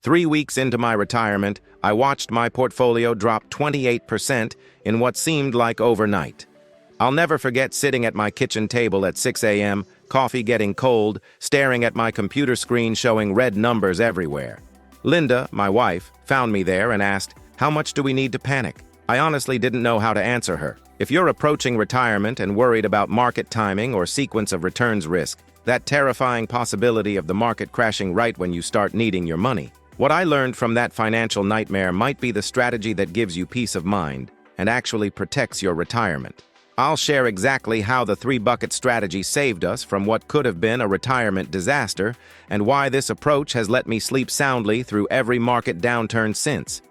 3 weeks into my retirement, I watched my portfolio drop 28% in what seemed like overnight. I'll never forget sitting at my kitchen table at 6 a.m., coffee getting cold, staring at my computer screen showing red numbers everywhere. Linda, my wife, found me there and asked, "How much do we need to panic?" I honestly didn't know how to answer her. If you're approaching retirement and worried about market timing or sequence of returns risk, that terrifying possibility of the market crashing right when you start needing your money, what I learned from that financial nightmare might be the strategy that gives you peace of mind and actually protects your retirement. I'll share exactly how the three-bucket strategy saved us from what could have been a retirement disaster and why this approach has let me sleep soundly through every market downturn since.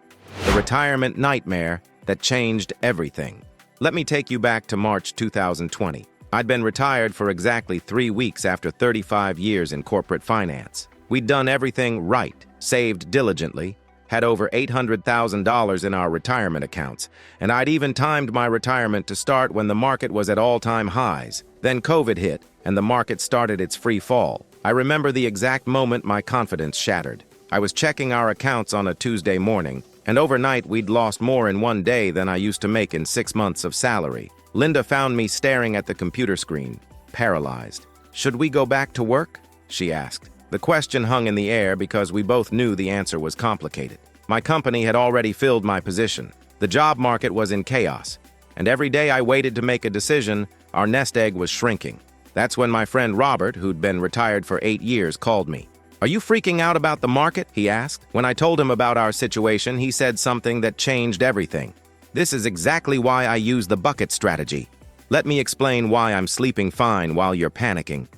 The retirement nightmare that changed everything. Let me take you back to March 2020. I'd been retired for exactly 3 weeks after 35 years in corporate finance. We'd done everything right, saved diligently, had over $800,000 in our retirement accounts, and I'd even timed my retirement to start when the market was at all-time highs. Then COVID hit, and the market started its free fall. I remember the exact moment my confidence shattered. I was checking our accounts on a Tuesday morning, and overnight we'd lost more in one day than I used to make in 6 months of salary. Linda found me staring at the computer screen, paralyzed. "Should we go back to work?" she asked. The question hung in the air because we both knew the answer was complicated. My company had already filled my position. The job market was in chaos, and every day I waited to make a decision, our nest egg was shrinking. That's when my friend Robert, who'd been retired for 8 years, called me. "Are you freaking out about the market?" he asked. When I told him about our situation, he said something that changed everything. "This is exactly why I use the bucket strategy. Let me explain why I'm sleeping fine while you're panicking."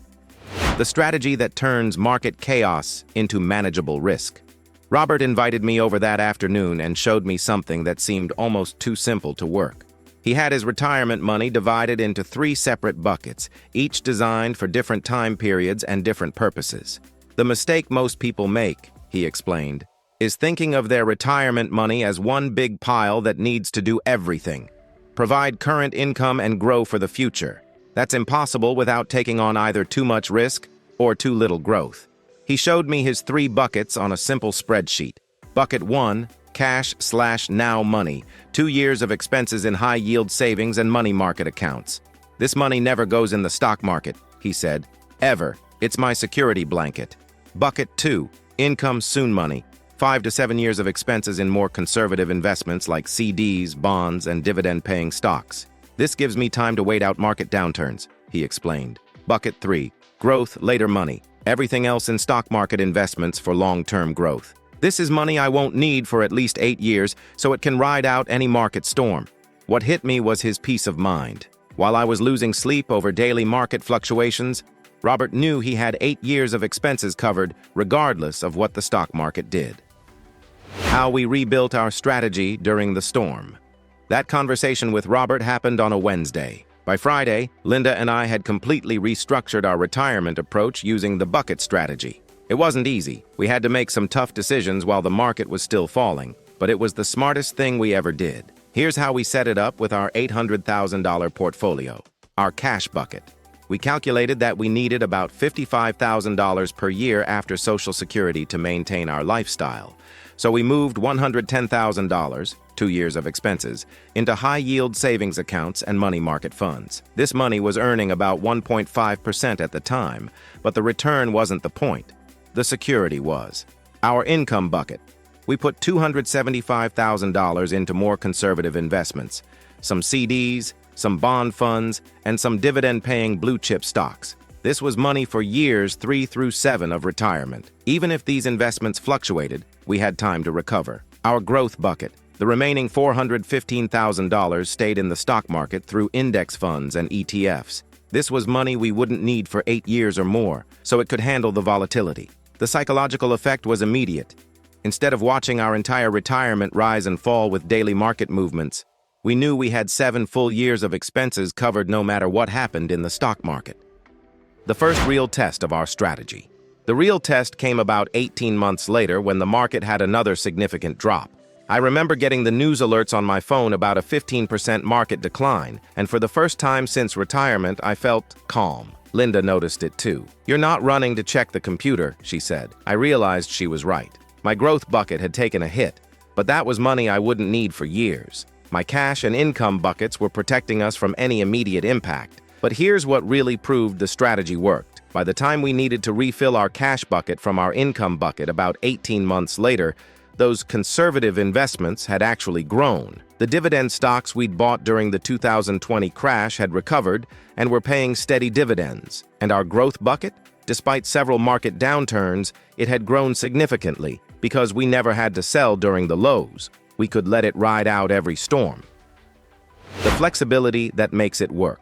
The strategy that turns market chaos into manageable risk. Robert invited me over that afternoon and showed me something that seemed almost too simple to work. He had his retirement money divided into 3 separate buckets, each designed for different time periods and different purposes. The mistake most people make, he explained, is thinking of their retirement money as one big pile that needs to do everything. Provide current income and grow for the future. That's impossible without taking on either too much risk or too little growth. He showed me his 3 buckets on a simple spreadsheet. Bucket 1, cash/now money, 2 years of expenses in high-yield savings and money market accounts. "This money never goes in the stock market," he said. "Ever. It's my security blanket." Bucket 2, income soon money, 5 to 7 years of expenses in more conservative investments like CDs, bonds, and dividend-paying stocks. "This gives me time to wait out market downturns," he explained. Bucket 3, growth, later money, everything else in stock market investments for long-term growth. "This is money I won't need for at least 8 years, so it can ride out any market storm." What hit me was his peace of mind. While I was losing sleep over daily market fluctuations, Robert knew he had 8 years of expenses covered, regardless of what the stock market did. How we rebuilt our strategy during the storm. That conversation with Robert happened on a Wednesday. By Friday, Linda and I had completely restructured our retirement approach using the bucket strategy. It wasn't easy. We had to make some tough decisions while the market was still falling, but it was the smartest thing we ever did. Here's how we set it up with our $800,000 portfolio. Our cash bucket. We calculated that we needed about $55,000 per year after Social Security to maintain our lifestyle. So we moved $110,000, 2 years of expenses, into high-yield savings accounts and money market funds. This money was earning about 1.5% at the time, but the return wasn't the point. The security was. Our income bucket. We put $275,000 into more conservative investments, some CDs, some bond funds, and some dividend-paying blue-chip stocks. This was money for years 3 through 7 of retirement. Even if these investments fluctuated, we had time to recover. Our growth bucket. The remaining $415,000 stayed in the stock market through index funds and ETFs. This was money we wouldn't need for 8 years or more, so it could handle the volatility. The psychological effect was immediate. Instead of watching our entire retirement rise and fall with daily market movements, we knew we had 7 full years of expenses covered no matter what happened in the stock market. The first real test of our strategy. The real test came about 18 months later when the market had another significant drop. I remember getting the news alerts on my phone about a 15% market decline, and for the first time since retirement, I felt calm. Linda noticed it too. "You're not running to check the computer," she said. I realized she was right. My growth bucket had taken a hit, but that was money I wouldn't need for years. My cash and income buckets were protecting us from any immediate impact. But here's what really proved the strategy worked. By the time we needed to refill our cash bucket from our income bucket about 18 months later, those conservative investments had actually grown. The dividend stocks we'd bought during the 2020 crash had recovered and were paying steady dividends. And our growth bucket? Despite several market downturns, it had grown significantly because we never had to sell during the lows. We could let it ride out every storm. The flexibility that makes it work.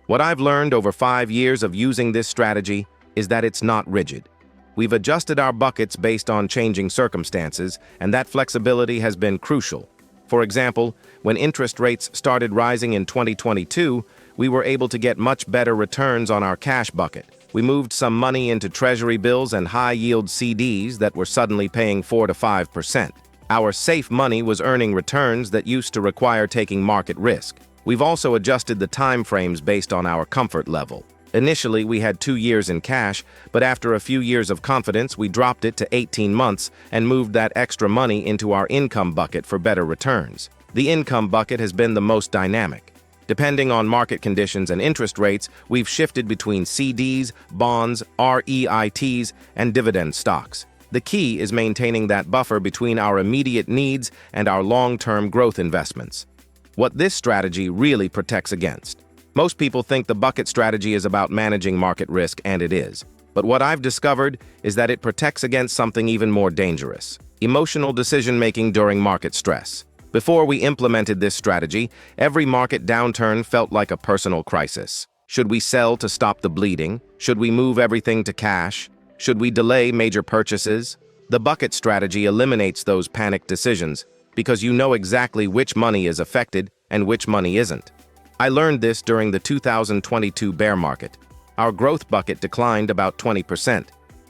What I've learned over 5 years of using this strategy is that it's not rigid. We've adjusted our buckets based on changing circumstances, and that flexibility has been crucial. For example, when interest rates started rising in 2022, we were able to get much better returns on our cash bucket. We moved some money into treasury bills and high-yield CDs that were suddenly paying 4 to 5%. Our safe money was earning returns that used to require taking market risk. We've also adjusted the time frames based on our comfort level. Initially, we had 2 years in cash, but after a few years of confidence, we dropped it to 18 months and moved that extra money into our income bucket for better returns. The income bucket has been the most dynamic. Depending on market conditions and interest rates, we've shifted between CDs, bonds, REITs, and dividend stocks. The key is maintaining that buffer between our immediate needs and our long-term growth investments. What this strategy really protects against. Most people think the bucket strategy is about managing market risk, and it is. But what I've discovered is that it protects against something even more dangerous: emotional decision-making during market stress. Before we implemented this strategy, every market downturn felt like a personal crisis. Should we sell to stop the bleeding? Should we move everything to cash? Should we delay major purchases? The bucket strategy eliminates those panic decisions because you know exactly which money is affected and which money isn't. I learned this during the 2022 bear market. Our growth bucket declined about 20%.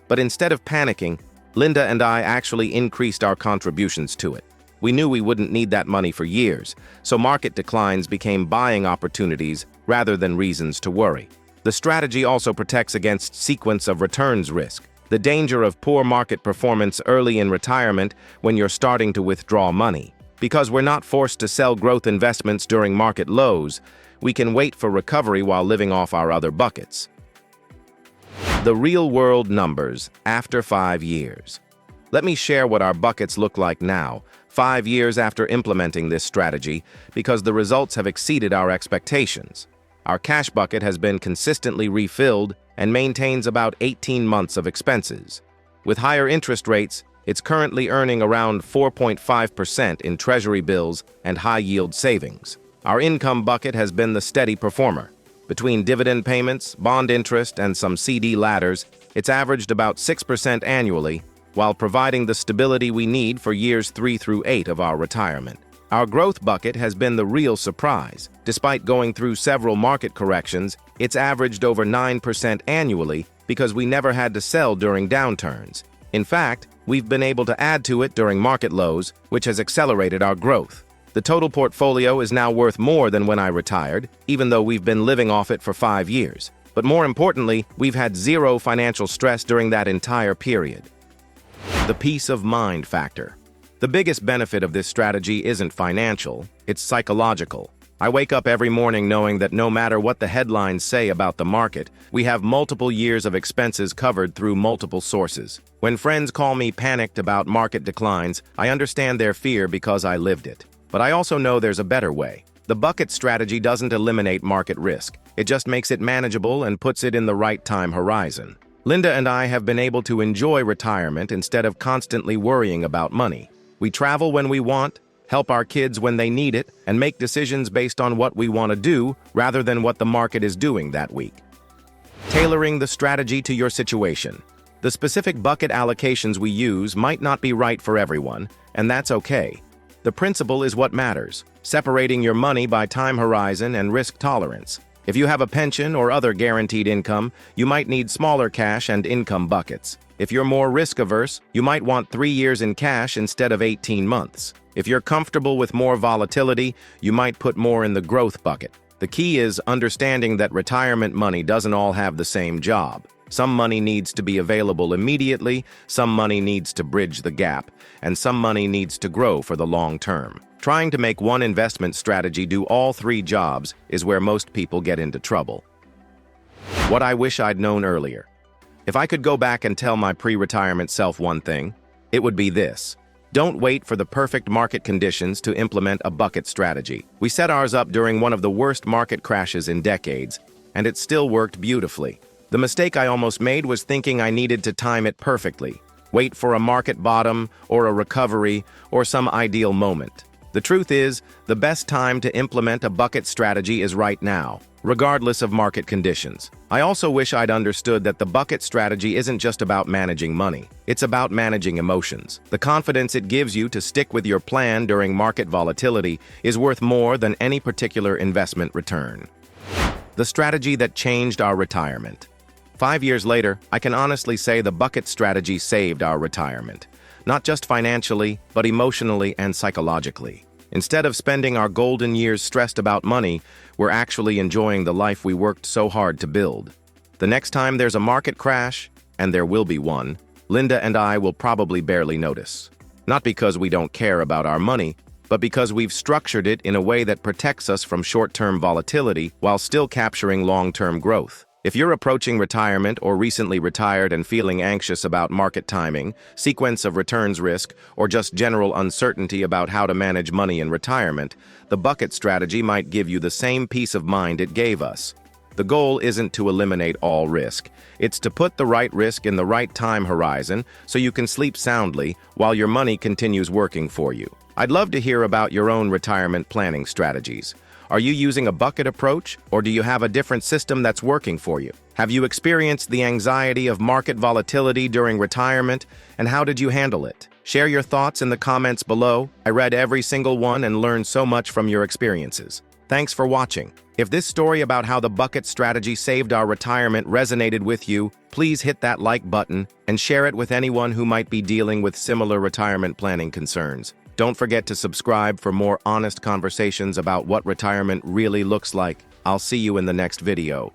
But instead of panicking, Linda and I actually increased our contributions to it. We knew we wouldn't need that money for years, so market declines became buying opportunities rather than reasons to worry. The strategy also protects against sequence of returns risk, the danger of poor market performance early in retirement when you're starting to withdraw money. Because we're not forced to sell growth investments during market lows, we can wait for recovery while living off our other buckets. The real-world numbers after 5 years. Let me share what our buckets look like now, 5 years after implementing this strategy, because the results have exceeded our expectations. Our cash bucket has been consistently refilled and maintains about 18 months of expenses. With higher interest rates, it's currently earning around 4.5% in treasury bills and high-yield savings. Our income bucket has been the steady performer. Between dividend payments, bond interest, and some CD ladders, it's averaged about 6% annually, while providing the stability we need for years 3 through 8 of our retirement. Our growth bucket has been the real surprise. Despite going through several market corrections, it's averaged over 9% annually because we never had to sell during downturns. In fact, we've been able to add to it during market lows, which has accelerated our growth. The total portfolio is now worth more than when I retired, even though we've been living off it for 5 years. But more importantly, we've had zero financial stress during that entire period. The peace of mind factor. The biggest benefit of this strategy isn't financial, it's psychological. I wake up every morning knowing that no matter what the headlines say about the market, we have multiple years of expenses covered through multiple sources. When friends call me panicked about market declines, I understand their fear because I lived it. But I also know there's a better way. The bucket strategy doesn't eliminate market risk. It just makes it manageable and puts it in the right time horizon. Linda and I have been able to enjoy retirement instead of constantly worrying about money. We travel when we want, help our kids when they need it, and make decisions based on what we want to do rather than what the market is doing that week. Tailoring the strategy to your situation. The specific bucket allocations we use might not be right for everyone, and that's okay. The principle is what matters, separating your money by time horizon and risk tolerance. If you have a pension or other guaranteed income, you might need smaller cash and income buckets. If you're more risk-averse, you might want 3 years in cash instead of 18 months. If you're comfortable with more volatility, you might put more in the growth bucket. The key is understanding that retirement money doesn't all have the same job. Some money needs to be available immediately, some money needs to bridge the gap, and some money needs to grow for the long term. Trying to make one investment strategy do all three jobs is where most people get into trouble. What I wish I'd known earlier. If I could go back and tell my pre-retirement self one thing, it would be this. Don't wait for the perfect market conditions to implement a bucket strategy. We set ours up during one of the worst market crashes in decades, and it still worked beautifully. The mistake I almost made was thinking I needed to time it perfectly, wait for a market bottom or a recovery or some ideal moment. The truth is, the best time to implement a bucket strategy is right now, regardless of market conditions. I also wish I'd understood that the bucket strategy isn't just about managing money. It's about managing emotions. The confidence it gives you to stick with your plan during market volatility is worth more than any particular investment return. The strategy that changed our retirement. 5 years later, I can honestly say the bucket strategy saved our retirement. Not just financially, but emotionally and psychologically. Instead of spending our golden years stressed about money, we're actually enjoying the life we worked so hard to build. The next time there's a market crash, and there will be one, Linda and I will probably barely notice. Not because we don't care about our money, but because we've structured it in a way that protects us from short-term volatility while still capturing long-term growth. If you're approaching retirement or recently retired and feeling anxious about market timing, sequence of returns risk, or just general uncertainty about how to manage money in retirement, the bucket strategy might give you the same peace of mind it gave us. The goal isn't to eliminate all risk. It's to put the right risk in the right time horizon so you can sleep soundly while your money continues working for you. I'd love to hear about your own retirement planning strategies. Are you using a bucket approach, or do you have a different system that's working for you? Have you experienced the anxiety of market volatility during retirement, and how did you handle it? Share your thoughts in the comments below. I read every single one and learned so much from your experiences. Thanks for watching. If this story about how the bucket strategy saved our retirement resonated with you, please hit that like button and share it with anyone who might be dealing with similar retirement planning concerns. Don't forget to subscribe for more honest conversations about what retirement really looks like. I'll see you in the next video.